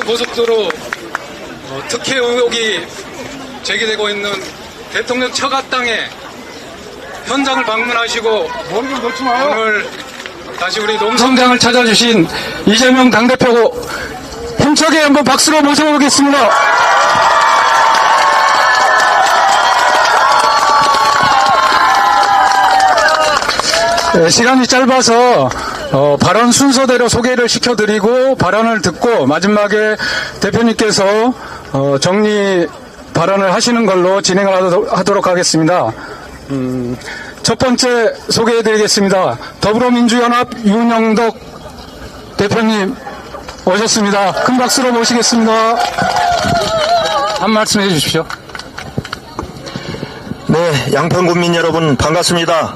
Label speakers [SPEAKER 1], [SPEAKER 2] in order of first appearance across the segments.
[SPEAKER 1] 고속도로 특혜 의혹이 제기되고 있는 대통령 처가 땅에 현장을 방문하시고 오늘 다시 우리 농성장을 찾아주신 이재명 당대표 힘차게 한번 박수로 모셔보겠습니다. 네, 시간이 짧아서 발언 순서대로 소개를 시켜드리고 발언을 듣고 마지막에 대표님께서 정리 발언을 하시는 걸로 진행을 하도록 하겠습니다. 첫 번째 소개해드리겠습니다. 더불어민주연합 윤영덕 대표님 오셨습니다. 큰 박수로 모시겠습니다. 한 말씀 해주십시오.
[SPEAKER 2] 네, 양평군민 여러분 반갑습니다.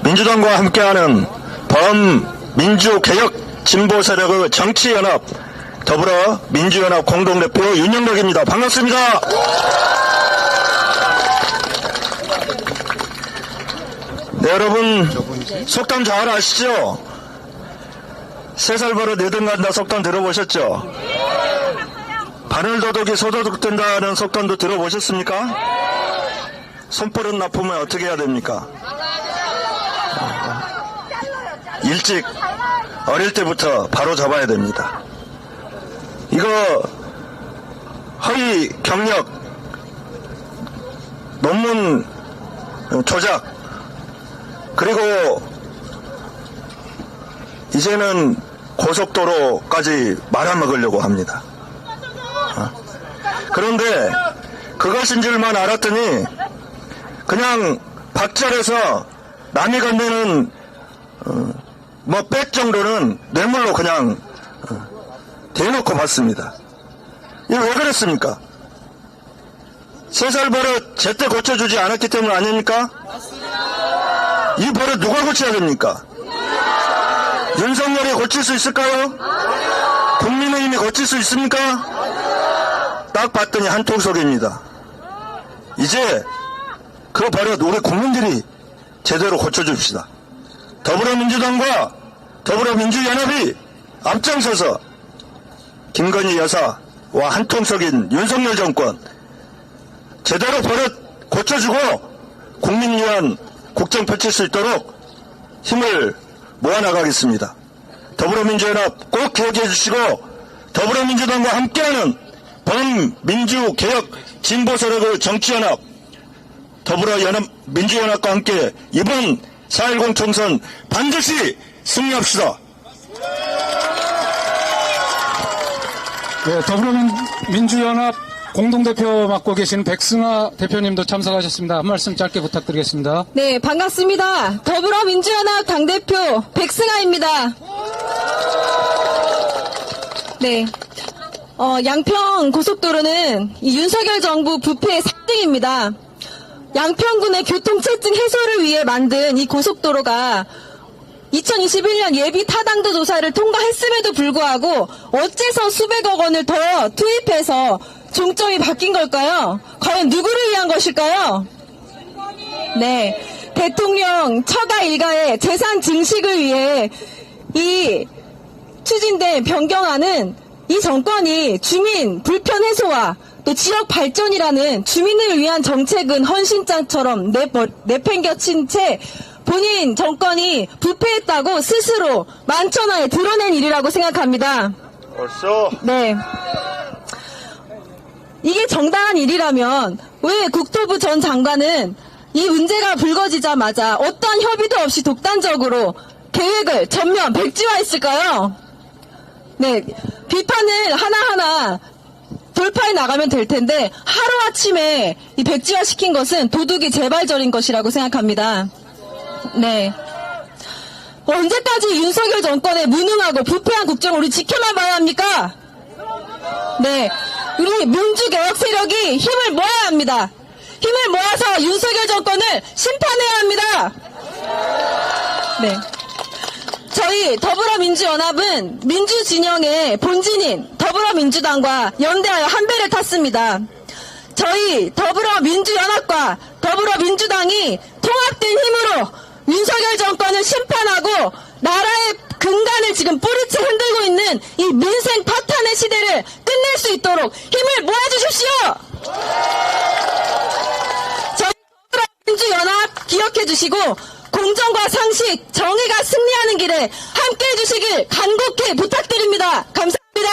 [SPEAKER 2] 민주당과 함께하는 범민주개혁 진보세력의 정치연합 더불어민주연합 공동대표 윤영덕입니다. 반갑습니다. 네, 여러분 속담 잘 아시죠? 3살 버릇 4등 간다 속담 들어보셨죠? 바늘도둑이 소도둑 된다는 속담도 들어보셨습니까? 손버릇 나쁘면 어떻게 해야 됩니까? 일찍 어릴 때부터 바로 잡아야 됩니다. 이거 허위 경력, 논문 조작, 그리고 이제는 고속도로까지 말아먹으려고 합니다. 그런데 그것인 줄만 알았더니 그냥 박절해서 남이 건네는 백 정도는 뇌물로 그냥 대놓고 받습니다. 이거 왜 그랬습니까? 3살 버릇 제때 고쳐주지 않았기 때문 아닙니까? 이 버릇 누가 고쳐야 됩니까? 윤석열이 고칠 수 있을까요? 국민의힘이 고칠 수 있습니까? 딱 봤더니 한통속입니다. 이제 그 버릇 우리 국민들이 제대로 고쳐줍시다. 더불어민주당과 더불어민주연합이 앞장서서 김건희 여사와 한통속인 윤석열 정권 제대로 버릇 고쳐주고 국민 위한 국정 펼칠 수 있도록 힘을 모아나가겠습니다. 더불어민주연합 꼭 기억해 주시고 더불어민주당과 함께하는 범민주개혁 진보세력의 정치연합 더불어민주연합과 함께 이번 4.10 총선 반드시 승리합시다.
[SPEAKER 1] 네, 더불어민주연합 공동대표 맡고 계신 백승아 대표님도 참석하셨습니다. 한 말씀 짧게 부탁드리겠습니다.
[SPEAKER 3] 네, 반갑습니다. 더불어민주연합 당대표 백승아입니다. 네, 양평 고속도로는 이 윤석열 정부 부패의 상징입니다. 양평군의 교통체증 해소를 위해 만든 이 고속도로가 2021년 예비 타당도 조사를 통과했음에도 불구하고 어째서 수백억 원을 더 투입해서 종점이 바뀐 걸까요? 과연 누구를 위한 것일까요? 네, 대통령 처가 일가의 재산 증식을 위해 이 추진된 변경안은 이 정권이 주민 불편 해소와 또 지역 발전이라는 주민을 위한 정책은 헌신장처럼 내팽겨친 채 본인 정권이 부패했다고 스스로 만천하에 드러낸 일이라고 생각합니다.
[SPEAKER 2] 벌써?
[SPEAKER 3] 네. 이게 정당한 일이라면 왜 국토부 전 장관은 이 문제가 불거지자마자 어떠한 협의도 없이 독단적으로 계획을 전면 백지화했을까요? 네, 비판을 하나하나 돌파해 나가면 될 텐데 하루아침에 이 백지화시킨 것은 도둑이 재발절인 것이라고 생각합니다. 네. 언제까지 윤석열 정권의 무능하고 부패한 국정을 우리 지켜만 봐야 합니까? 네. 우리 민주개혁 세력이 힘을 모아야 합니다. 힘을 모아서 윤석열 정권을 심판해야 합니다. 네. 저희 더불어민주연합은 민주진영의 본진인 더불어민주당과 연대하여 한 배를 탔습니다. 저희 더불어민주연합과 더불어민주당이 통합된 힘으로 윤석열 정권을 심판하고 나라의 근간을 지금 뿌리채 흔들고 있는 이 민생 파탄의 시대를 끝내 수 있도록 힘을 모아주십시오. 저희 민주연합 기억해 주시고 공정과 상식, 정의가 승리하는 길에 함께해 주시길 간곡히 부탁드립니다. 감사합니다.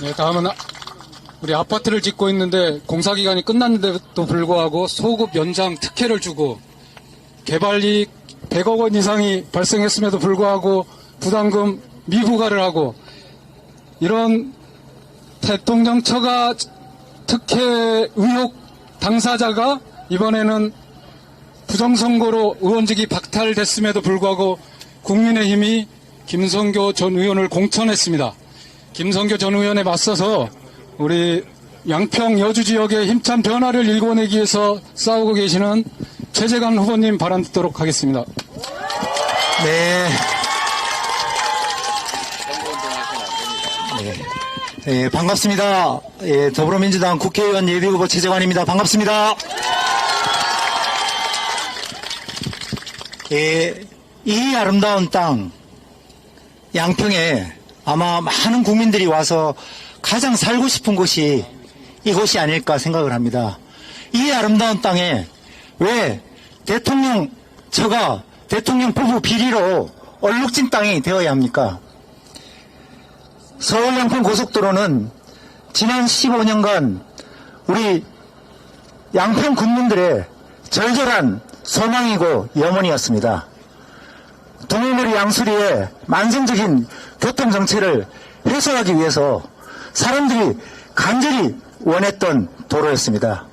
[SPEAKER 1] 네, 다음은 우리 아파트를 짓고 있는데 공사기간이 끝났는데도 불구하고 소급 연장 특혜를 주고 개발이익 100억 원 이상이 발생했음에도 불구하고 부담금 미부과를 하고 이런 대통령 처가 특혜 의혹 당사자가 이번에는 부정선거로 의원직이 박탈됐음에도 불구하고 국민의힘이 김성교 전 의원을 공천했습니다. 김성교 전 의원에 맞서서 우리 양평 여주 지역의 힘찬 변화를 일궈내기 위해서 싸우고 계시는 최재관 후보님 발언 듣도록 하겠습니다.
[SPEAKER 4] 네. 네, 반갑습니다. 예, 더불어민주당 국회의원 예비후보 최재관입니다. 반갑습니다. 예, 이 아름다운 땅, 양평에 아마 많은 국민들이 와서 가장 살고 싶은 곳이 이곳이 아닐까 생각을 합니다. 이 아름다운 땅에 왜 대통령 처가 대통령 부부 비리로 얼룩진 땅이 되어야 합니까? 서울 양평 고속도로는 지난 15년간 우리 양평 국민들의 절절한 소망이고 염원이었습니다. 동해머리 양수리의 만성적인 교통정체를 해소하기 위해서 사람들이 간절히 원했던 도로였습니다.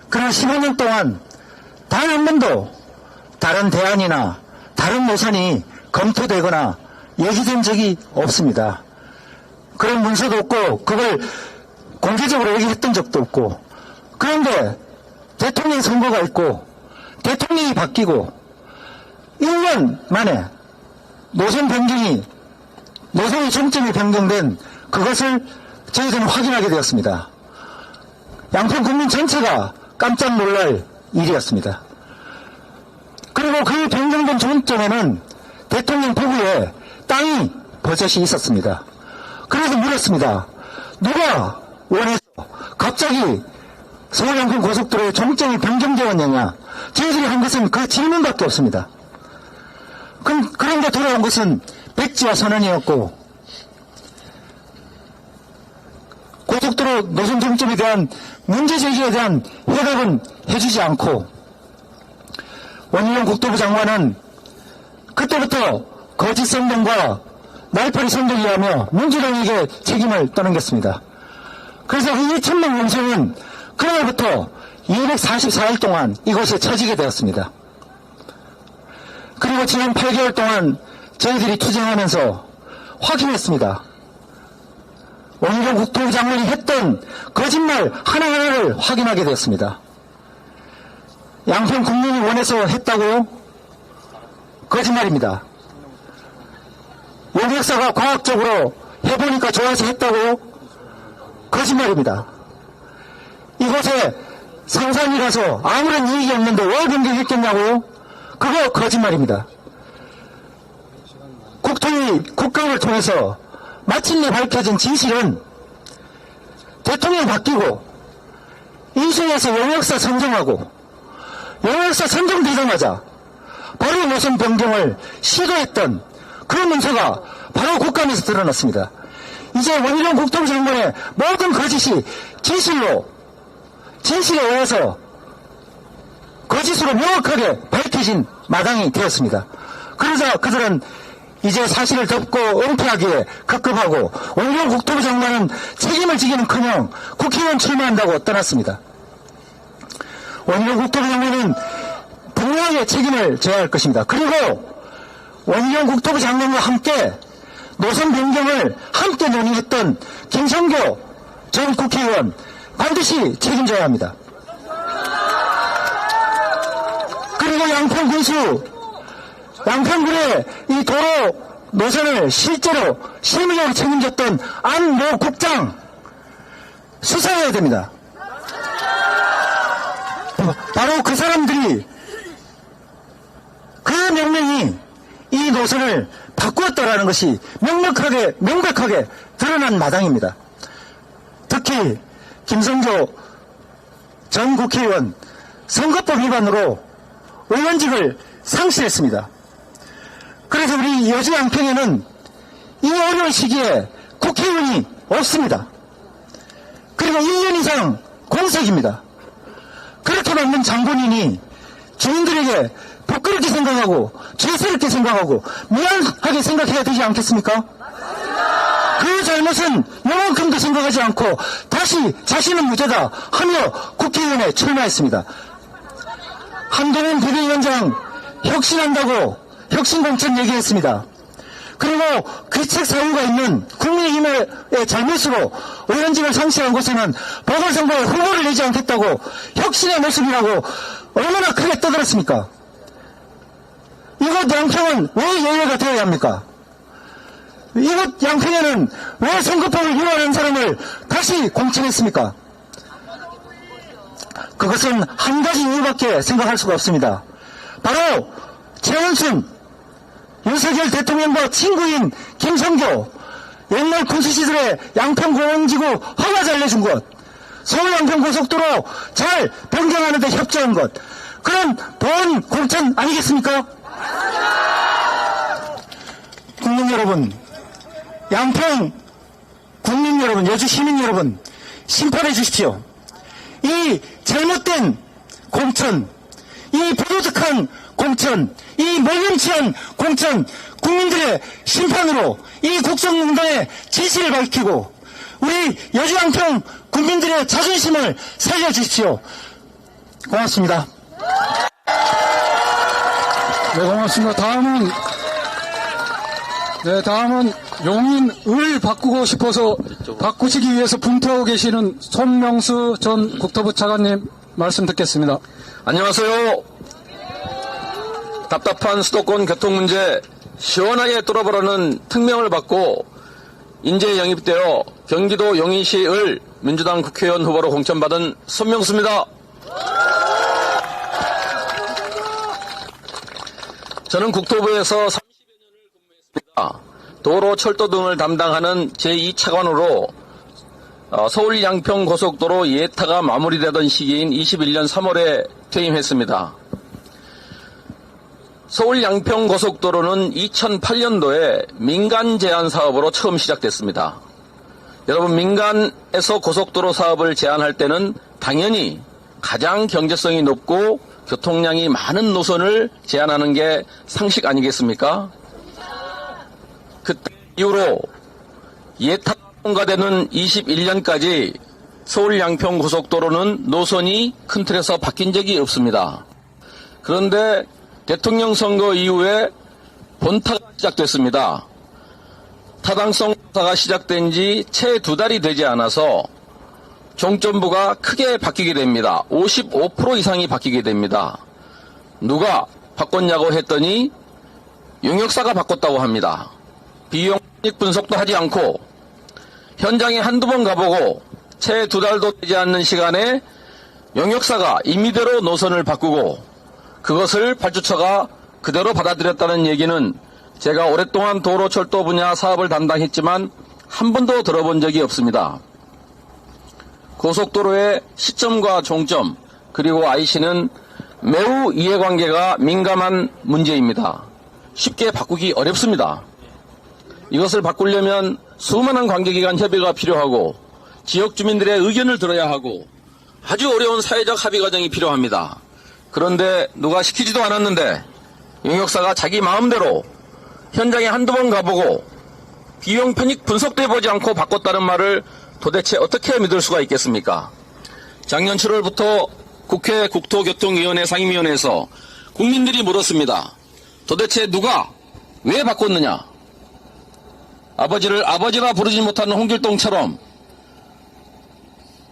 [SPEAKER 4] 그러나 15년 동안 단 한 번도 다른 대안이나 다른 노선이 검토되거나 얘기된 적이 없습니다. 그런 문서도 없고 그걸 공개적으로 얘기했던 적도 없고, 그런데 대통령 선거가 있고 대통령이 바뀌고 1년 만에 노선의 정점이 변경된 그것을 저희들은 확인하게 되었습니다. 양평 국민 전체가 깜짝 놀랄 일이었습니다. 그리고 그 변경된 정점에는 대통령 부부의 땅이 버젓이 있었습니다. 그래서 물었습니다. 누가 원해서 갑자기 서울 양평 고속도로의 정점이 변경되었느냐? 저희들이 한 것은 그 질문밖에 없습니다. 그런데 돌아온 것은 백지와 선언이었고, 고속도로 노선 정점에 대한 문제 제기에 대한 해답은 해주지 않고, 원희룡 국토부 장관은 그때부터 거짓 선동과 날파리 선동이라며 민주당에게 책임을 떠넘겼습니다. 그래서 그 1천명 용성은 그날부터 244일 동안 이곳에 처지게 되었습니다. 그리고 지난 8개월 동안 저희들이 투쟁하면서 확인했습니다. 원희룡 국토부 장관이 했던 거짓말 하나하나를 확인하게 되었습니다. 양평 국민이 원해서 했다고? 거짓말입니다. 용역사가 과학적으로 해보니까 좋아서 했다고? 거짓말입니다. 이곳에 상산이라서 아무런 이익이 없는데 왜 변경했겠냐고요? 그거 거짓말입니다. 국감을 통해서 마침내 밝혀진 진실은 대통령이 바뀌고 인수위에서 용역사 선정하고 용역사 선정되자마자 바로 노선 변경을 시도했던 그 문서가 바로 국감에서 드러났습니다. 이제 원희룡 국토부 장관의 모든 거짓이 진실에 의해서 거짓으로 명확하게 밝혀진 마당이 되었습니다. 그러자 그들은 이제 사실을 덮고 은폐하기에 급급하고 원희룡 국토부 장관은 책임을 지기는커녕 국회의원 출마한다고 떠났습니다. 원희룡 국토부 장관은 분명하게 책임을 져야 할 것입니다. 그리고 원희룡 국토부 장관과 함께 노선 변경을 함께 논의했던 김성교 전 국회의원 반드시 책임져야 합니다. 그리고 양평군의 이 도로 노선을 실제로 실무적으로 책임졌던 안모 국장 수사해야 됩니다. 바로 그 사람들이, 그 명령이 이 노선을 바꾸었다라는 것이 명백하게 드러난 마당입니다. 특히 김성조 전 국회의원 선거법 위반으로 의원직을 상실했습니다. 그래서 우리 여주 양평에는 이 어려운 시기에 국회의원이 없습니다. 그리고 1년 이상 공석입니다. 그렇게 만든 장본인이 주민들에게 부끄럽게 생각하고 죄스럽게 생각하고 미안하게 생각해야 되지 않겠습니까? 그 잘못은 요만큼도 생각하지 않고 다시 자신은 무죄다 하며 국회의원에 출마했습니다. 한동훈 비대위원장 혁신한다고 혁신공천 얘기했습니다. 그리고 귀책 사유가 있는 국민의힘의 잘못으로 의원직을 상실한 곳에는 보궐선거에 후보를 내지 않겠다고 혁신의 모습이라고 얼마나 크게 떠들었습니까? 이곳 양평은 왜 예외가 되어야 합니까? 이곳 양평에는 왜 선거법을 위반한 사람을 다시 공천했습니까? 그것은 한 가지 이유밖에 생각할 수가 없습니다. 바로 최원순 윤석열 대통령과 친구인 김성교, 옛날 군수 시절에 양평공원지구 허가 잘 내준 것, 서울 양평고속도로 잘 변경하는 데 협조한 것, 그런 본 공천 아니겠습니까? 국민 여러분, 양평 국민 여러분, 여주 시민 여러분, 심판해 주십시오. 이 잘못된 공천, 이 부도덕한 공천, 이 몰림치한 공천, 국민들의 심판으로 이 국정농단의 진실을 밝히고 우리 여주 양평 국민들의 자존심을 살려주십시오. 고맙습니다.
[SPEAKER 1] 네, 고맙습니다. 다음은 용인을 바꾸고 싶어서 바꾸시기 위해서 분투하고 계시는 손명수 전 국토부 차관님 말씀 듣겠습니다.
[SPEAKER 5] 안녕하세요. 답답한 수도권 교통 문제 시원하게 뚫어보라는 특명을 받고 인재 영입되어 경기도 용인시을 민주당 국회의원 후보로 공천받은 손명수입니다. 저는 국토부에서 30여 년을 근무했습니다. 도로, 철도 등을 담당하는 제2차관으로 서울 양평 고속도로 예타가 마무리되던 시기인 21년 3월에 퇴임했습니다. 서울 양평 고속도로는 2008년도에 민간 제한 사업으로 처음 시작됐습니다. 여러분, 민간에서 고속도로 사업을 제한할 때는 당연히 가장 경제성이 높고 교통량이 많은 노선을 제한하는 게 상식 아니겠습니까? 그때 이후로 예타가 통과되는 21년까지 서울 양평 고속도로는 노선이 큰 틀에서 바뀐 적이 없습니다. 그런데 대통령 선거 이후에 본타가 시작됐습니다. 타당성 조사가 시작된 지 채 2달이 되지 않아서 종점부가 크게 바뀌게 됩니다. 55% 이상이 바뀌게 됩니다. 누가 바꿨냐고 했더니 용역사가 바꿨다고 합니다. 비용 분석도 하지 않고 현장에 한두 번 가보고 채 2달도 되지 않는 시간에 용역사가 임의대로 노선을 바꾸고 그것을 발주처가 그대로 받아들였다는 얘기는 제가 오랫동안 도로 철도 분야 사업을 담당했지만 한 번도 들어본 적이 없습니다. 고속도로의 시점과 종점 그리고 IC는 매우 이해관계가 민감한 문제입니다. 쉽게 바꾸기 어렵습니다. 이것을 바꾸려면 수많은 관계기관 협의가 필요하고 지역 주민들의 의견을 들어야 하고 아주 어려운 사회적 합의 과정이 필요합니다. 그런데 누가 시키지도 않았는데 용역사가 자기 마음대로 현장에 한두 번 가보고 비용 편익 분석도 해보지 않고 바꿨다는 말을 도대체 어떻게 믿을 수가 있겠습니까? 작년 7월부터 국회 국토교통위원회 상임위원회에서 국민들이 물었습니다. 도대체 누가 왜 바꿨느냐? 아버지를 아버지라 부르지 못하는 홍길동처럼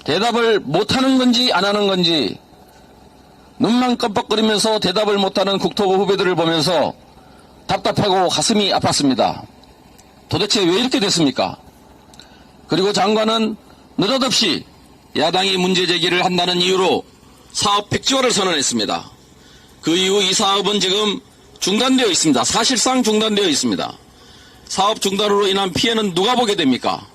[SPEAKER 5] 대답을 못하는 건지 안 하는 건지 눈만 깜빡거리면서 대답을 못하는 국토부 후배들을 보면서 답답하고 가슴이 아팠습니다. 도대체 왜 이렇게 됐습니까? 그리고 장관은 느닷없이 야당이 문제 제기를 한다는 이유로 사업 백지화를 선언했습니다. 그 이후 이 사업은 지금 중단되어 있습니다. 사실상 중단되어 있습니다. 사업 중단으로 인한 피해는 누가 보게 됩니까?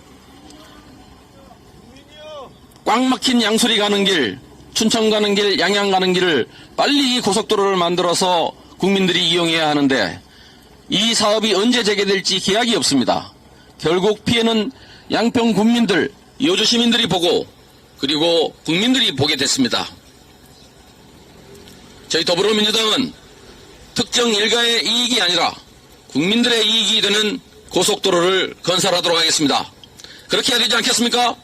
[SPEAKER 5] 꽉 막힌 양수리 가는 길, 춘천 가는 길, 양양 가는 길을 빨리 이 고속도로를 만들어서 국민들이 이용해야 하는데 이 사업이 언제 재개될지 기약이 없습니다. 결국 피해는 양평 국민들, 여주 시민들이 보고 그리고 국민들이 보게 됐습니다. 저희 더불어민주당은 특정 일가의 이익이 아니라 국민들의 이익이 되는 고속도로를 건설하도록 하겠습니다. 그렇게 해야 되지 않겠습니까?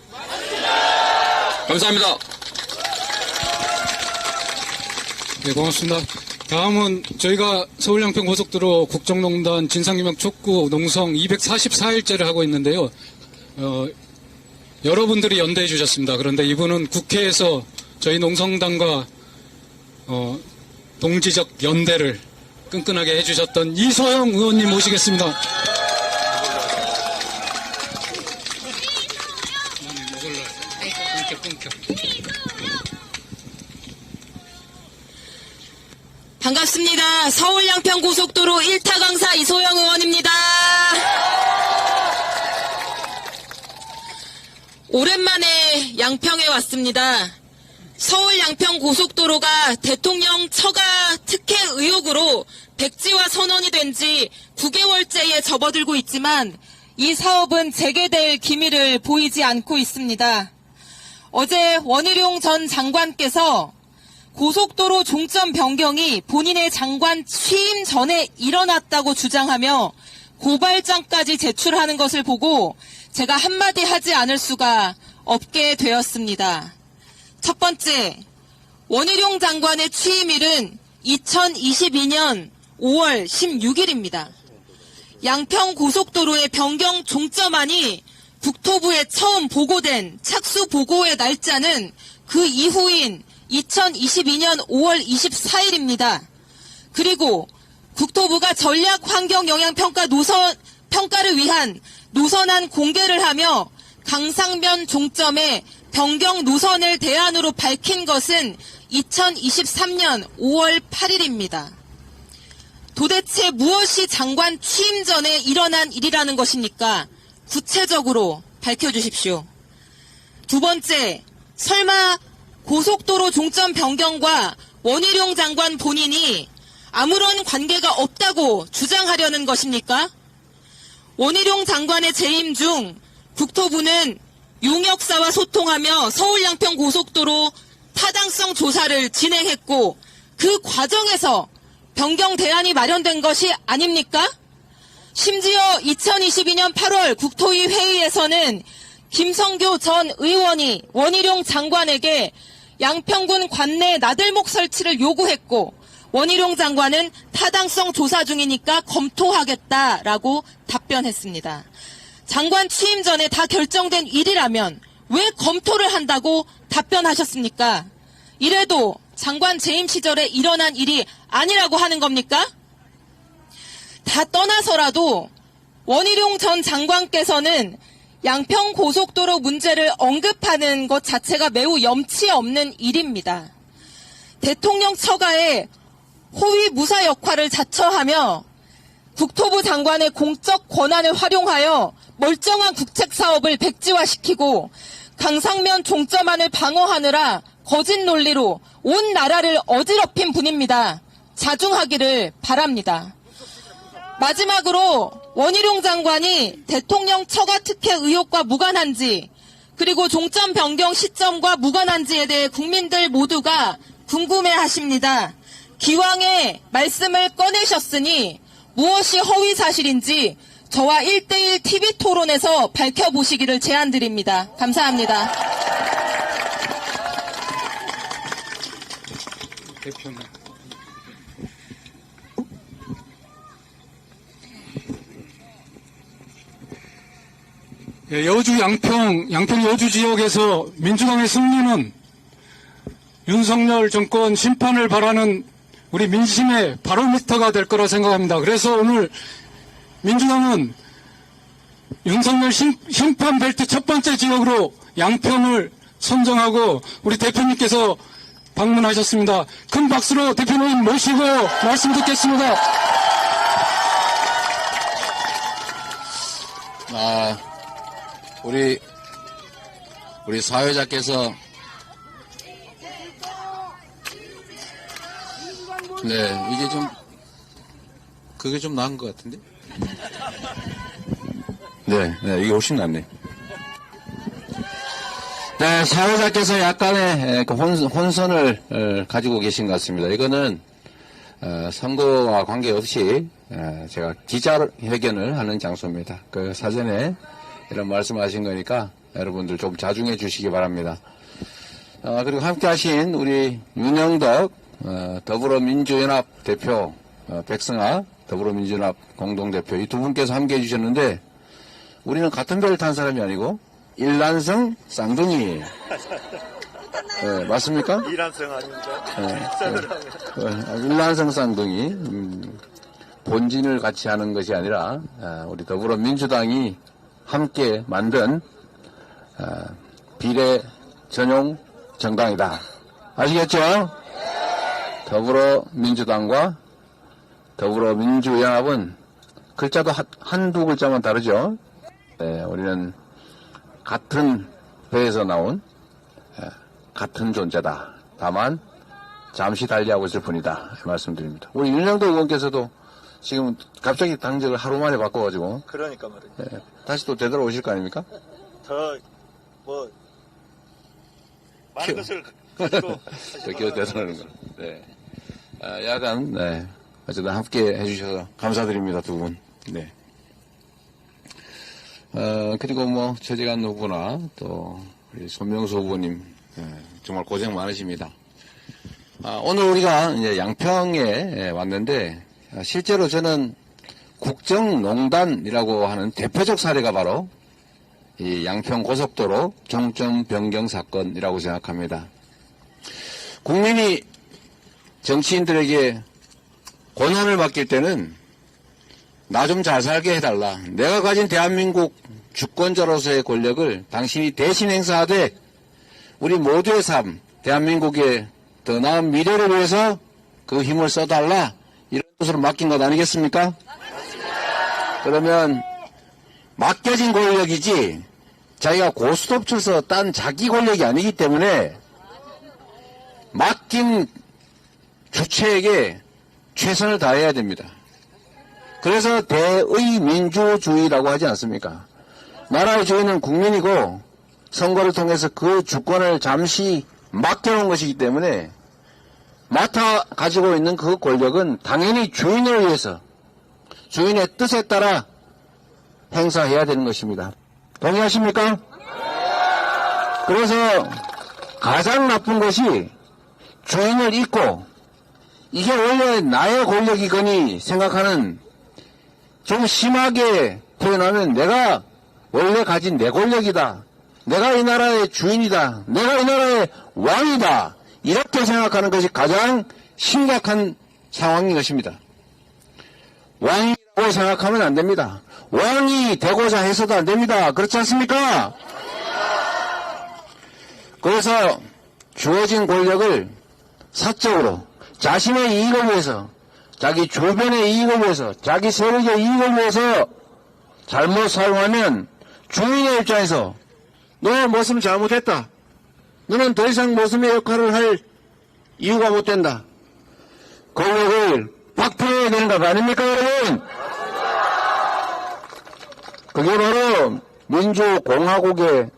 [SPEAKER 5] 감사합니다.
[SPEAKER 1] 네, 고맙습니다. 다음은 저희가 서울 양평 고속도로 국정농단 진상규명 촉구 농성 244일째를 하고 있는데요. 여러분들이 연대해 주셨습니다. 그런데 이분은 국회에서 저희 농성단과 동지적 연대를 끈끈하게 해주셨던 이소영 의원님 모시겠습니다.
[SPEAKER 3] 반갑습니다. 서울 양평 고속도로 1타 강사 이소영 의원입니다. 오랜만에 양평에 왔습니다. 서울 양평 고속도로가 대통령 처가 특혜 의혹으로 백지화 선언이 된 지 9개월째에 접어들고 있지만 이 사업은 재개될 기미를 보이지 않고 있습니다. 어제 원희룡 전 장관께서 고속도로 종점 변경이 본인의 장관 취임 전에 일어났다고 주장하며 고발장까지 제출하는 것을 보고 제가 한마디 하지 않을 수가 없게 되었습니다. 첫 번째, 원희룡 장관의 취임일은 2022년 5월 16일입니다. 양평 고속도로의 변경 종점안이 국토부에 처음 보고된 착수 보고의 날짜는 그 이후인 2022년 5월 24일입니다. 그리고 국토부가 전략환경영향평가 평가를 위한 노선안 공개를 하며 강상면 종점에 변경 노선을 대안으로 밝힌 것은 2023년 5월 8일입니다. 도대체 무엇이 장관 취임 전에 일어난 일이라는 것입니까? 구체적으로 밝혀주십시오. 두 번째, 설마 고속도로 종점 변경과 원희룡 장관 본인이 아무런 관계가 없다고 주장하려는 것입니까? 원희룡 장관의 재임 중 국토부는 용역사와 소통하며 서울 양평 고속도로 타당성 조사를 진행했고 그 과정에서 변경 대안이 마련된 것이 아닙니까? 심지어 2022년 8월 국토위 회의에서는 김성교 전 의원이 원희룡 장관에게 양평군 관내 나들목 설치를 요구했고 원희룡 장관은 타당성 조사 중이니까 검토하겠다라고 답변했습니다. 장관 취임 전에 다 결정된 일이라면 왜 검토를 한다고 답변하셨습니까? 이래도 장관 재임 시절에 일어난 일이 아니라고 하는 겁니까? 다 떠나서라도 원희룡 전 장관께서는 양평 고속도로 문제를 언급하는 것 자체가 매우 염치 없는 일입니다. 대통령 처가에 호위 무사 역할을 자처하며 국토부 장관의 공적 권한을 활용하여 멀쩡한 국책 사업을 백지화시키고 강상면 종점안을 방어하느라 거짓 논리로 온 나라를 어지럽힌 분입니다. 자중하기를 바랍니다. 마지막으로 원희룡 장관이 대통령 처가 특혜 의혹과 무관한지 그리고 종점 변경 시점과 무관한지에 대해 국민들 모두가 궁금해하십니다. 기왕에 말씀을 꺼내셨으니 무엇이 허위 사실인지 저와 1대1 TV 토론에서 밝혀보시기를 제안드립니다. 감사합니다.
[SPEAKER 1] 대표님. 여주 양평 여주 지역에서 민주당의 승리는 윤석열 정권 심판을 바라는 우리 민심의 바로미터가 될 거라 생각합니다. 그래서 오늘 민주당은 윤석열 심판 벨트 첫 번째 지역으로 양평을 선정하고 우리 대표님께서 방문하셨습니다. 큰 박수로 대표님 모시고 말씀 듣겠습니다.
[SPEAKER 6] 우리 사회자께서 네, 이게 좀 그게 좀 나은 것 같은데? 네, 이게 훨씬 낫네. 네, 사회자께서 약간의 그 혼선을 가지고 계신 것 같습니다. 이거는 선거와 관계없이 제가 기자회견을 하는 장소입니다. 그 사전에 이런 말씀하신 거니까 여러분들 좀 자중해 주시기 바랍니다. 그리고 함께 하신 우리 윤영덕 더불어민주연합 대표, 백승아 더불어민주연합 공동대표 이 두 분께서 함께 해주셨는데 우리는 같은 배를 탄 사람이 아니고 일란성 쌍둥이에요. 네, 맞습니까?
[SPEAKER 2] 이란성 아닙니까?
[SPEAKER 6] 일란성 쌍둥이. 본진을 같이 하는 것이 아니라 우리 더불어민주당이 함께 만든 비례 전용 정당이다. 아시겠죠? 더불어민주당과 더불어민주연합은 글자도 한두 글자만 다르죠. 네, 우리는 같은 배에서 나온 같은 존재다. 다만 잠시 달리하고 있을 뿐이다. 말씀드립니다. 우리 윤영도 의원께서도 지금 갑자기 당적을 하루 만에 바꿔가지고
[SPEAKER 2] 그러니까 말이에요.
[SPEAKER 6] 다시 또 되돌아오실 거 아닙니까?
[SPEAKER 2] 많은 것을 가지고
[SPEAKER 6] 기어 되돌아오는 거. 네. 야간 네. 어쨌든 함께 해주셔서 감사드립니다, 두 분. 네. 그리고 뭐 최재관 후보나 또 우리 손명수 후보님 정말 고생 많으십니다. 오늘 우리가 이제 양평에 왔는데 실제로 저는 국정농단이라고 하는 대표적 사례가 바로 이 양평 고속도로 종점 변경 사건이라고 생각합니다. 국민이 정치인들에게 권한을 맡길 때는 나 좀 잘 살게 해달라. 내가 가진 대한민국 주권자로서의 권력을 당신이 대신 행사하되 우리 모두의 삶, 대한민국의 더 나은 미래를 위해서 그 힘을 써달라. 이런 뜻으로 맡긴 것 아니겠습니까? 그러면 맡겨진 권력이지 자기가 고스톱 쳐서 딴 자기 권력이 아니기 때문에 맡긴 주체에게 최선을 다해야 됩니다. 그래서 대의민주주의라고 하지 않습니까? 나라의 주인은 국민이고 선거를 통해서 그 주권을 잠시 맡겨놓은 것이기 때문에 맡아 가지고 있는 그 권력은 당연히 주인을 위해서 주인의 뜻에 따라 행사해야 되는 것입니다. 동의하십니까? 그래서 가장 나쁜 것이 주인을 잊고 이게 원래 나의 권력이거니 생각하는 좀 심하게 표현하면 내가 원래 가진 내 권력이다. 내가 이 나라의 주인이다. 내가 이 나라의 왕이다. 이렇게 생각하는 것이 가장 심각한 상황인 것입니다. 왕이라고 생각하면 안 됩니다. 왕이 되고자 해서도 안 됩니다. 그렇지 않습니까? 그래서 주어진 권력을 사적으로 자신의 이익을 위해서 자기 주변의 이익을 위해서 자기 세력의 이익을 위해서 잘못 사용하면 주인의 입장에서 너 모습 잘못했다. 너는 더 이상 모습의 역할을 할 이유가 못 된다. 권력을 박탈해야 되는 것 아닙니까 여러분? 그게 바로 민주공화국의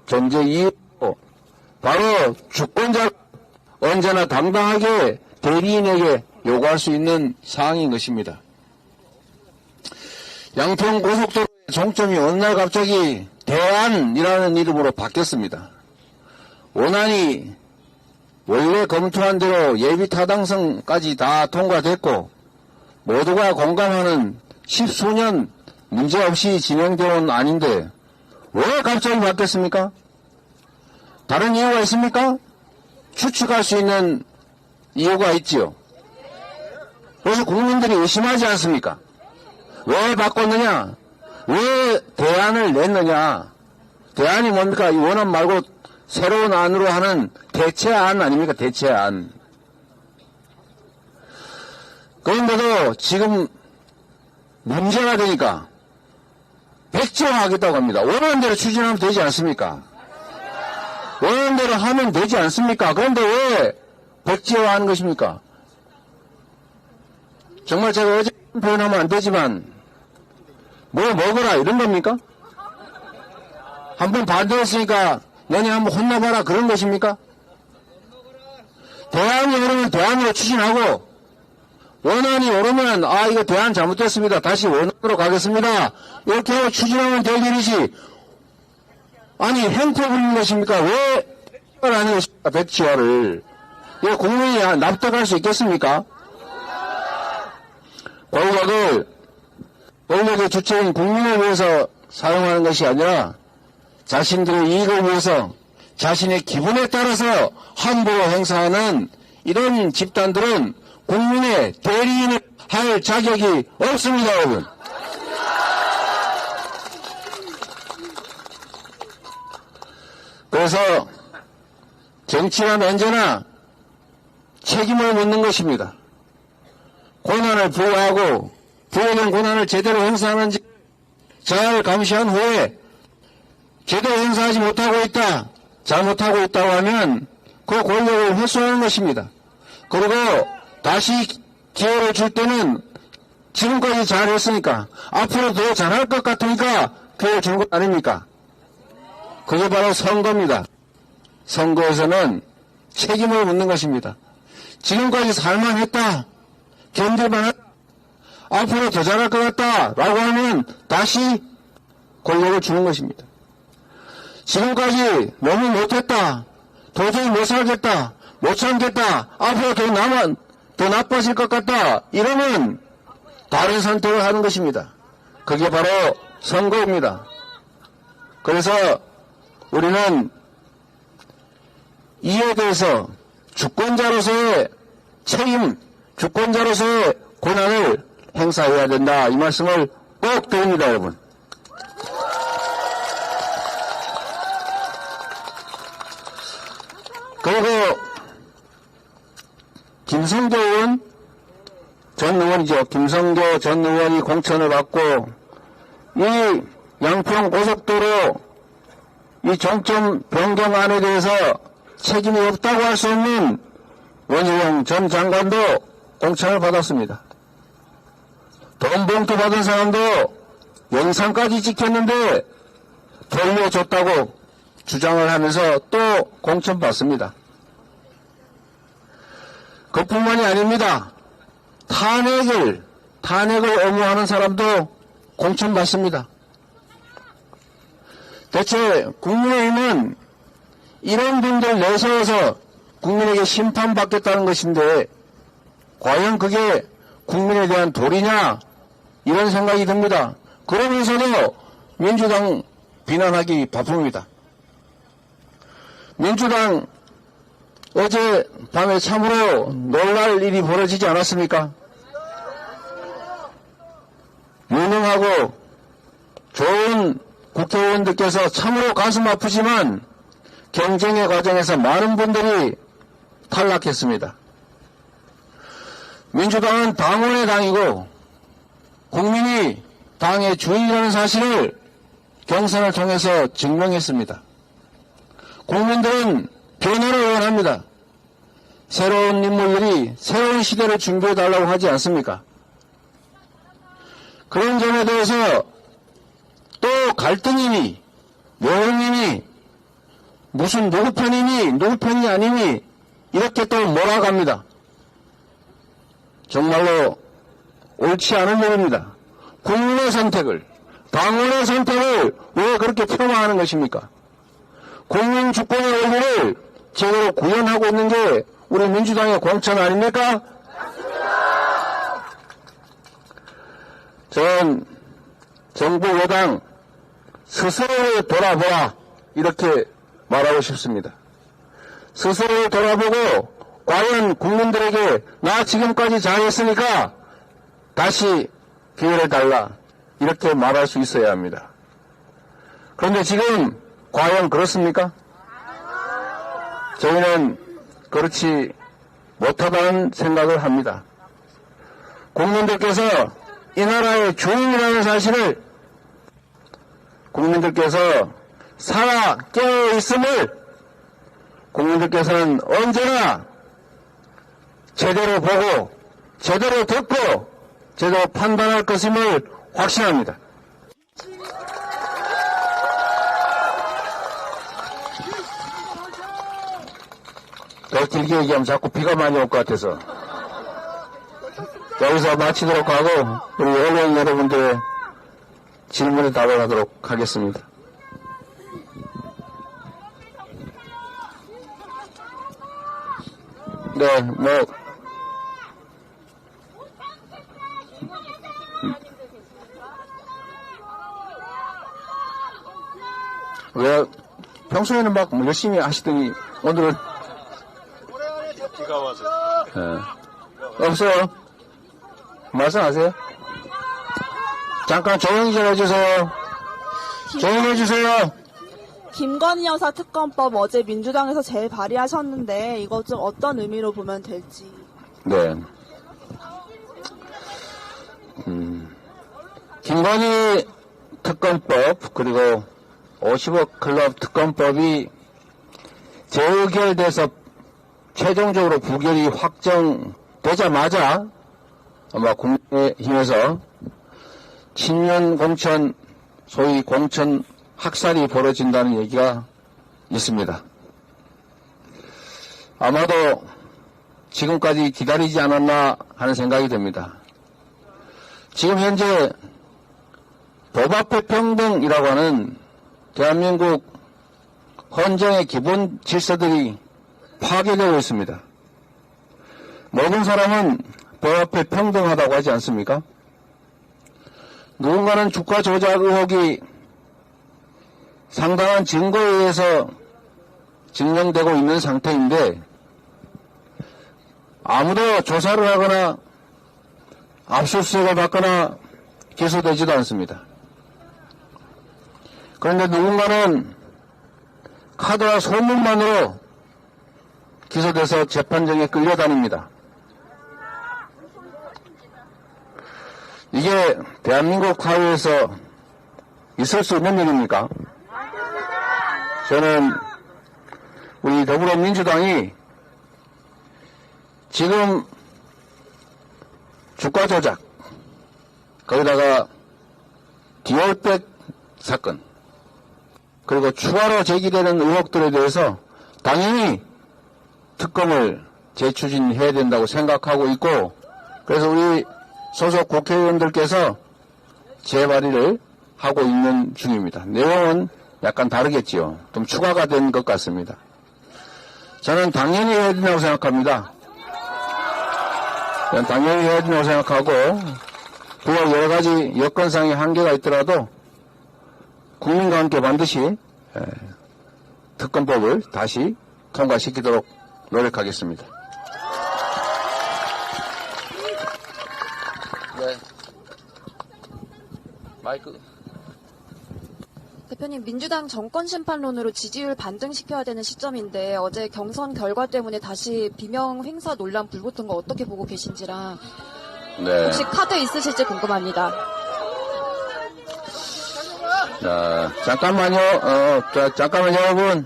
[SPEAKER 6] 존재 이유고 바로 주권자 언제나 당당하게 대리인에게 요구할 수 있는 사항인 것입니다. 양평 고속도로의 종점이 어느 날 갑자기 대안이라는 이름으로 바뀌었습니다. 원안이 원래 검토한 대로 예비 타당성까지 다 통과됐고 모두가 공감하는 10수년 문제없이 진행되어온 안인데 왜 갑자기 바뀌었습니까? 다른 이유가 있습니까? 추측할 수 있는 이유가 있지요. 그래서 국민들이 의심하지 않습니까? 왜 바꿨느냐? 왜 대안을 냈느냐? 대안이 뭡니까? 이 원안 말고 새로운 안으로 하는 대체안 아닙니까? 대체안. 그런데도 지금 문제가 되니까 백지화하겠다고 합니다. 원하는 대로 추진하면 되지 않습니까? 원하는 대로 하면 되지 않습니까? 그런데 왜 백지화하는 것입니까? 정말 제가 어제 표현하면 안 되지만 뭐 먹어라 이런 겁니까? 한번 반대했으니까 너네 한번 혼나봐라 그런 것입니까? 대안이 오르면 대안으로 추진하고 원안이 오르면 아 이거 대안 잘못됐습니다. 다시 원안으로 가겠습니다. 이렇게 하고 추진하면 될 일이지. 아니 행포 부리는 것입니까? 왜 백지화를 하는 것입니까? 백지화를. 이거 국민이 납득할 수 있겠습니까? 권력의 주체인 국민을 위해서 사용하는 것이 아니라 자신들의 이익을 위해서 자신의 기분에 따라서 함부로 행사하는 이런 집단들은 국민의 대리인을 할 자격이 없습니다, 여러분. 그래서 정치란 언제나 책임을 묻는 것입니다. 권한을 부여하고 부여된 권한을 제대로 행사하는지 잘 감시한 후에 제대로 행사하지 못하고 있다, 잘못하고 있다고 하면 그 권력을 회수하는 것입니다. 그리고 다시 기회를 줄 때는 지금까지 잘했으니까 앞으로 더 잘할 것 같으니까 기회를 주는 것 아닙니까? 그게 바로 선거입니다. 선거에서는 책임을 묻는 것입니다. 지금까지 살만했다, 견딜만하다, 앞으로 더 잘할 것 같다 라고 하면 다시 권력을 주는 것입니다. 지금까지 너무 못했다, 도저히 못 살겠다, 못 참겠다, 앞으로 더 나빠질 것 같다 이러면 다른 선택을 하는 것입니다. 그게 바로 선거입니다. 그래서 우리는 이에 대해서 주권자로서의 책임, 주권자로서의 권한을 행사해야 된다 이 말씀을 꼭 드립니다, 여러분. 그리고 김성교 전 의원이죠. 김성교 전 의원이 공천을 받고 이 양평 고속도로 이 정점 변경안에 대해서 책임이 없다고 할 수 없는 원희룡 전 장관도 공천을 받았습니다. 돈 봉투 받은 사람도 영상까지 찍혔는데 돌려줬다고 주장을 하면서 또 공천 받습니다. 그뿐만이 아닙니다. 탄핵을 엄호하는 사람도 공천 받습니다. 대체 국민의힘은 이런 분들 내세워서 국민에게 심판받겠다는 것인데 과연 그게 국민에 대한 도리냐 이런 생각이 듭니다. 그러면서도 민주당 비난하기 바쁩니다. 민주당 어제 밤에 참으로 놀랄 일이 벌어지지 않았습니까? 유능하고 좋은 국회의원들께서 참으로 가슴 아프지만 경쟁의 과정에서 많은 분들이 탈락했습니다. 민주당은 당원의 당이고 국민이 당의 주인이라는 사실을 경선을 통해서 증명했습니다. 국민들은 변화를 원합니다. 새로운 인물들이 새로운 시대를 준비해달라고 하지 않습니까? 그런 점에 대해서 또 갈등이니 여론이니 무슨 누구 편이니 누구 편이 아니니 이렇게 또 몰아갑니다. 정말로 옳지 않은 일입니다. 국민의 선택을, 당원의 선택을 왜 그렇게 폄하하는 것입니까? 국민 주권의 원리를 제대로 구현하고 있는 게 우리 민주당의 공천 아닙니까? 전 정부 여당 스스로를 돌아보라 이렇게 말하고 싶습니다. 스스로를 돌아보고 과연 국민들에게 나 지금까지 잘했으니까 다시 기회를 달라 이렇게 말할 수 있어야 합니다. 그런데 지금 과연 그렇습니까? 저희는 그렇지 못하다는 생각을 합니다. 국민들께서 이 나라의 주인이라는 사실을
[SPEAKER 2] 국민들께서 살아 깨어 있음을 국민들께서는 언제나 제대로 보고 제대로 듣고 제대로 판단할 것임을 확신합니다. 더 길게 얘기하면 자꾸 비가 많이 올 것 같아서 여기서 마치도록 하고 우리 언론 여러분들의 질문에 답변하도록 하겠습니다. 네, 왜 평소에는 막 열심히 하시더니 오늘은 비가 와서 없어요. 말씀하세요. 잠깐 조용히 좀 해주세요. 조용히 해주세요.
[SPEAKER 7] 김건희 여사 특검법 어제 민주당에서 재발의하셨는데 이거 좀 어떤 의미로 보면 될지.
[SPEAKER 2] 네. 김건희 특검법 그리고 50억 클럽 특검법이 재의결돼서 최종적으로 부결이 확정되자마자 아마 국민의힘에서 친윤 공천, 소위 공천 학살이 벌어진다는 얘기가 있습니다. 아마도 지금까지 기다리지 않았나 하는 생각이 듭니다. 지금 현재 법 앞에 평등이라고 하는 대한민국 헌정의 기본 질서들이 파괴되고 있습니다. 모든 사람은 법 앞에 평등하다고 하지 않습니까? 누군가는 주가 조작 의혹이 상당한 증거에 의해서 증명되고 있는 상태인데 아무도 조사를 하거나 압수수색을 받거나 기소되지도 않습니다. 그런데 누군가는 카드와 소문만으로 기소돼서 재판정에 끌려다닙니다. 이게 대한민국 사회에서 있을 수 있는 일입니까? 저는 우리 더불어민주당이 지금 주가 조작, 거기다가 디올백 사건, 그리고 추가로 제기되는 의혹들에 대해서 당연히 특검을 재추진해야 된다고 생각하고 있고, 그래서 우리 소속 국회의원들께서 재발의를 하고 있는 중입니다. 내용은 약간 다르겠지요. 좀 추가가 된 것 같습니다. 저는 당연히 해야 된다고 생각합니다. 당연히 해야 된다고 생각하고, 비록 여러 가지 여건상의 한계가 있더라도 국민과 함께 반드시 특검법을 다시 통과시키도록 노력하겠습니다. 네. 마이크.
[SPEAKER 8] 대표님, 민주당 정권 심판론으로 지지율 반등시켜야 되는 시점인데 어제 경선 결과 때문에 다시 비명 행사 논란 불붙은 거 어떻게 보고 계신지랑
[SPEAKER 2] 네.
[SPEAKER 8] 혹시 카드 있으실지 궁금합니다.
[SPEAKER 2] 잠깐만요. 잠깐만요, 여러분.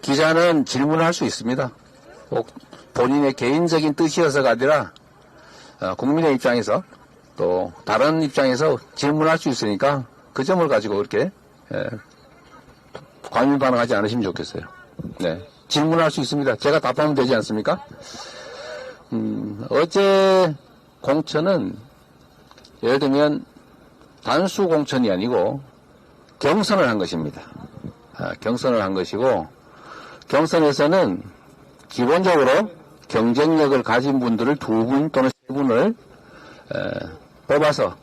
[SPEAKER 2] 기자는 질문을 할 수 있습니다. 꼭 본인의 개인적인 뜻이어서가 아니라 국민의 입장에서 또 다른 입장에서 질문할 수 있으니까 그 점을 가지고 그렇게 과민 반응하지 않으시면 좋겠어요. 네, 질문할 수 있습니다. 제가 답하면 되지 않습니까? 어제 공천은 예를 들면 단수 공천이 아니고 경선을 한 것입니다. 경선을 한 것이고, 경선에서는 기본적으로 경쟁력을 가진 분들을 2분 또는 3분을 뽑아서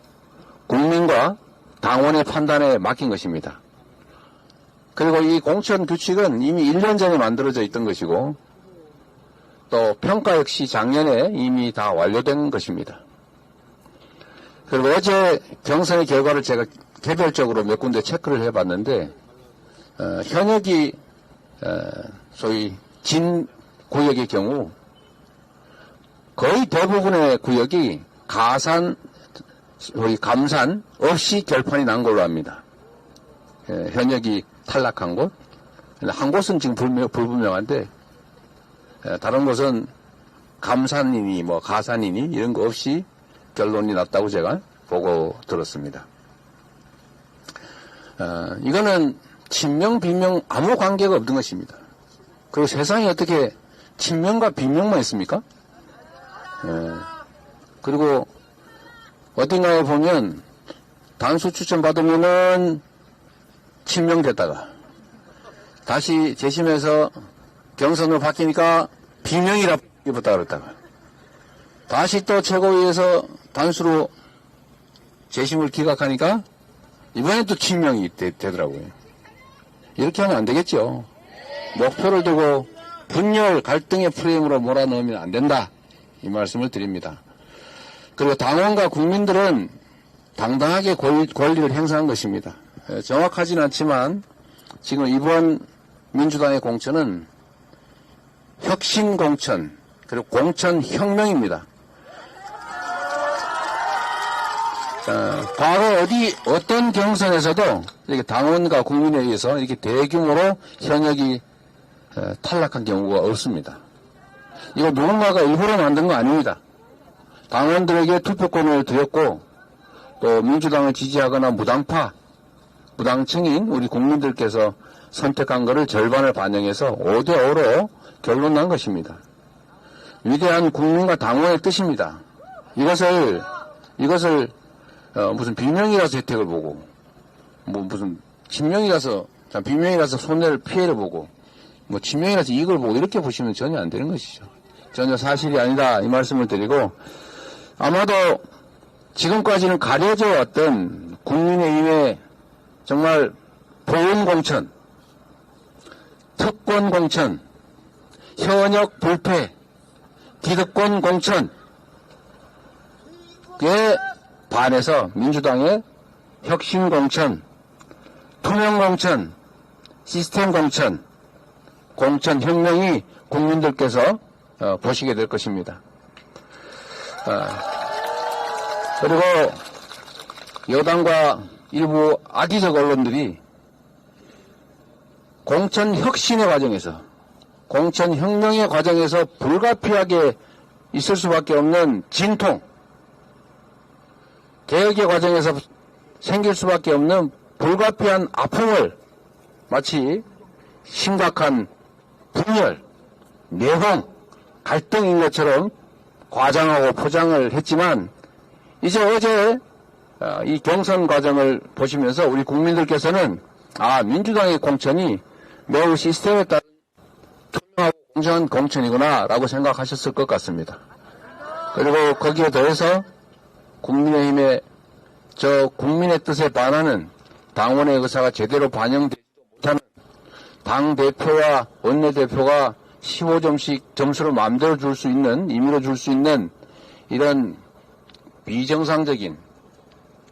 [SPEAKER 2] 국민과 당원의 판단에 맡긴 것입니다. 그리고 이 공천 규칙은 이미 1년 전에 만들어져 있던 것이고, 또 평가 역시 작년에 이미 다 완료된 것입니다. 그리고 어제 경선의 결과를 제가 개별적으로 몇 군데 체크를 해봤는데, 현역이 소위 진 구역의 경우 거의 대부분의 구역이 가산, 소위 감산 없이 결판이 난 걸로 합니다. 현역이 탈락한 곳, 한 곳은 지금 불분명한데 다른 곳은 감산이니 뭐 가산이니 이런 거 없이 결론이 났다고 제가 보고 들었습니다. 이거는 친명 비명 아무 관계가 없는 것입니다. 그리고 세상에 어떻게 친명과 비명만 있습니까? 그리고 어딘가에 보면 단수 추천 받으면은 친명됐다가 다시 재심해서 경선으로 바뀌니까 비명이라 입었다 그랬다가 다시 또 최고위에서 단수로 재심을 기각하니까 이번엔 또 친명이 되더라고요. 이렇게 하면 안 되겠죠. 목표를 두고 분열 갈등의 프레임으로 몰아넣으면 안 된다. 이 말씀을 드립니다. 그리고 당원과 국민들은 당당하게 권리를 행사한 것입니다. 정확하진 않지만 지금 이번 민주당의 공천은 혁신 공천 그리고 공천 혁명입니다. 과거 어떤 경선에서도 이렇게 당원과 국민에 의해서 이렇게 대규모로 현역이 탈락한 경우가 없습니다. 이거 누군가가 일부러 만든 거 아닙니다. 당원들에게 투표권을 드렸고 또 민주당을 지지하거나 무당층인 우리 국민들께서 선택한 것을 절반을 반영해서 5대5로 결론 난 것입니다. 위대한 국민과 당원의 뜻입니다. 이것을 무슨 비명이라서 혜택을 보고 무슨 친명이라서 비명이라서 손해를 피해를 보고 친명이라서 이익을 보고 이렇게 보시면 전혀 안 되는 것이죠. 전혀 사실이 아니다 이 말씀을 드리고 아마도 지금까지는 가려져 왔던 국민의힘의 정말 보훈공천, 특권공천, 현역 불패, 기득권 공천에 반해서 민주당의 혁신공천, 투명공천, 시스템공천, 공천혁명이 국민들께서 보시게 될 것입니다. 그리고 여당과 일부 악의적 언론들이 공천혁신의 과정에서 공천혁명의 과정에서 불가피하게 있을 수밖에 없는 진통, 개혁의 과정에서 생길 수밖에 없는 불가피한 아픔을 마치 심각한 분열, 내홍, 갈등인 것처럼 과장하고 포장을 했지만 이제 어제 이 경선 과정을 보시면서 우리 국민들께서는 민주당의 공천이 매우 시스템에 따른 투명하고 공정한 공천이구나 라고 생각하셨을 것 같습니다. 그리고 거기에 더해서 국민의힘의 국민의 뜻에 반하는 당원의 의사가 제대로 반영되지 못하는 당대표와 원내대표가 15점씩 점수를 마음대로 줄 수 있는, 임의로 줄 수 있는 이런 비정상적인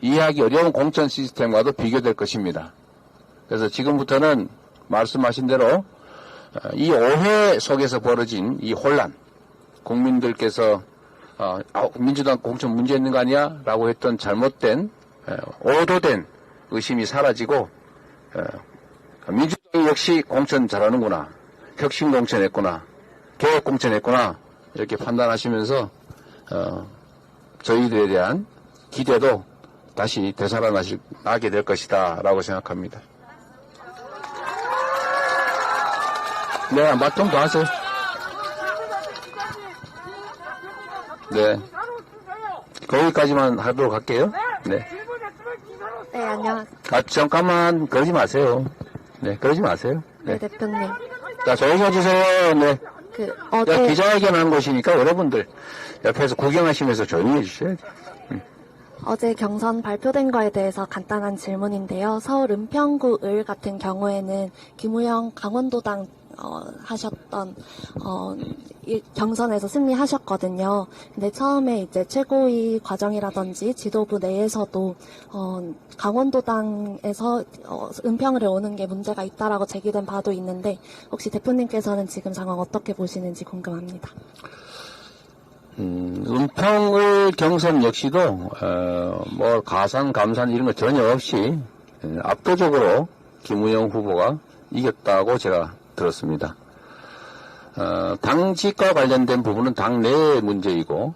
[SPEAKER 2] 이해하기 어려운 공천 시스템과도 비교될 것입니다. 그래서 지금부터는 말씀하신 대로 이 오해 속에서 벌어진 이 혼란, 국민들께서 민주당 공천 문제 있는 거 아니야? 라고 했던 잘못된 오도된 의심이 사라지고 민주당이 역시 공천 잘하는구나, 혁신 공천했구나, 개혁 공천했구나 이렇게 판단하시면서 저희들에 대한 기대도 다시 되살아나게 될 것이다 라고 생각합니다. 네, 말좀 더 하세요. 네, 거기까지만 하도록 할게요. 네.
[SPEAKER 9] 네, 안녕하세요.
[SPEAKER 2] 잠깐만, 그러지 마세요. 네, 그러지 마세요.
[SPEAKER 9] 네, 대표님.
[SPEAKER 2] 자, 조용히 해주세요. 네.
[SPEAKER 9] 어제
[SPEAKER 2] 기자회견 한 곳이니까 여러분들 옆에서 구경하시면서 조용히 해주셔야 돼요.
[SPEAKER 9] 어제 경선 발표된 거에 대해서 간단한 질문인데요. 서울 은평구 을 같은 경우에는 김우영 강원도당 하셨던 경선에서 승리하셨거든요. 근데 처음에 이제 최고위 과정이라든지 지도부 내에서도 강원도당에서 은평을에 오는 게 문제가 있다라고 제기된 바도 있는데 혹시 대표님께서는 지금 상황 어떻게 보시는지 궁금합니다.
[SPEAKER 2] 은평을 경선 역시도 가산, 감산 이런 거 전혀 없이 압도적으로 김우영 후보가 이겼다고 제가 들었습니다. 당직과 관련된 부분은 당 내의 문제이고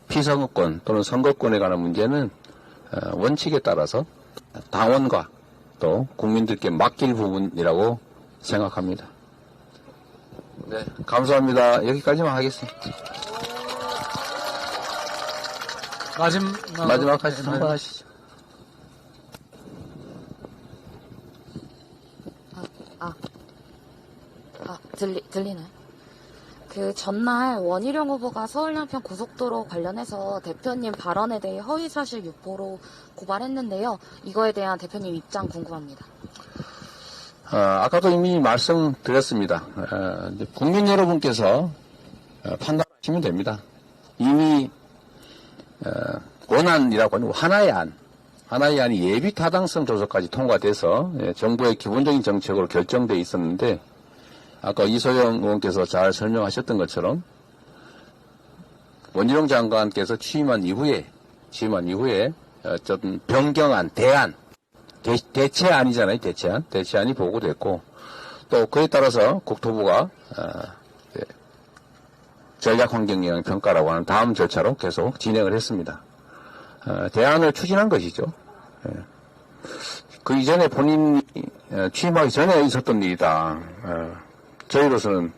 [SPEAKER 2] 피선거권 또는 선거권에 관한 문제는 원칙에 따라서 당원과 또 국민들께 맡길 부분이라고 생각합니다. 네, 감사합니다. 여기까지만 하겠습니다. 마지막 한번 하시죠.
[SPEAKER 8] 들리나요? 그 전날 원희룡 후보가 서울 양평 고속도로 관련해서 대표님 발언에 대해 허위사실 유포로 고발했는데요. 이거에 대한 대표님 입장 궁금합니다.
[SPEAKER 2] 아까도 이미 말씀드렸습니다. 이제 국민 여러분께서 판단하시면 됩니다. 이미 원안이라고 하는 하나의 안이 예비 타당성 조사까지 통과돼서 정부의 기본적인 정책으로 결정돼 있었는데 아까 이소영 의원께서 잘 설명하셨던 것처럼 원희룡 장관께서 취임한 이후에 어떤 변경안, 대체안이잖아요. 대체안이 보고됐고 또 그에 따라서 국토부가 전략환경영향평가라고 하는 다음 절차로 계속 진행을 했습니다. 대안을 추진한 것이죠. 그 이전에 본인이 취임하기 전에 있었던 일이다. 저희로서는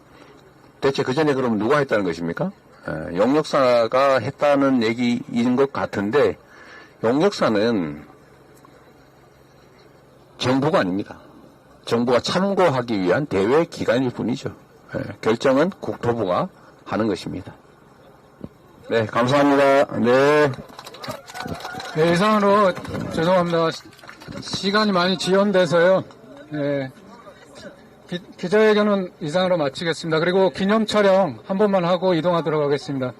[SPEAKER 2] 대체 그 전에 그럼 누가 했다는 것입니까? 용역사가 했다는 얘기인 것 같은데 용역사는 정부가 아닙니다. 정부가 참고하기 위한 대외 기관일 뿐이죠. 결정은 국토부가 하는 것입니다. 네, 감사합니다. 네.
[SPEAKER 1] 네, 이상으로 죄송합니다. 시간이 많이 지연돼서요. 네, 기자회견은 이상으로 마치겠습니다. 그리고 기념 촬영 한 번만 하고 이동하도록 하겠습니다.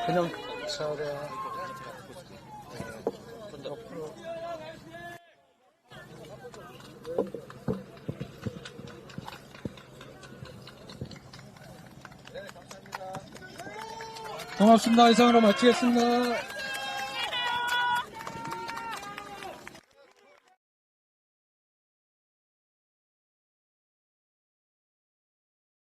[SPEAKER 1] 기념 촬영. 고맙습니다. 이상으로 마치겠습니다.